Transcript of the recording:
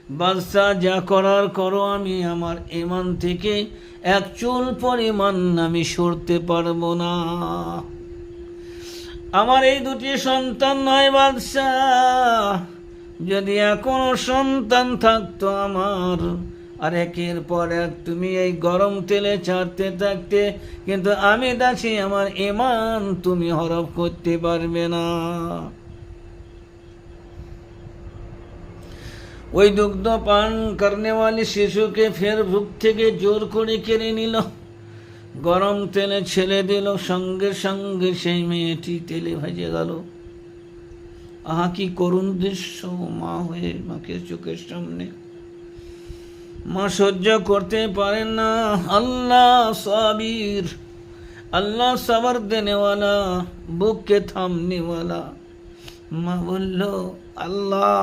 বাদশা যা করার করো, আমি আমার ঈমান থেকে এক চুল পরিমাণ আমি সরতে পারবো না। আমার এই দুটি সন্তান নয় বাদশাহ, যদি এখনো সন্তান থাকতো আমার, আর একের পর এক তুমি এই গরম তেলে ছাড়তে থাকতে, কিন্তু আমি দাসী, আমার ঈমান তুমি হরফ করতে পারবে না। ওই দুগ্ধ পান করনেওয়ালি শিশুকে ফের বুক থেকে জোর করে কেড়ে নিল, গরম তেলে ছেড়ে দিল, সঙ্গে সঙ্গে সেই মেয়েটি তেলে ভেজে গেল। আহা কি করুণ দৃশ্য! মা হয়ে মাকে চোখের সামনে, মা সহ্য করতে পারেন না। আল্লাহ সাবির, আল্লাহ সবর দেনেওয়ালা, বুককে থামনেওয়ালা। মা বলল, আল্লাহ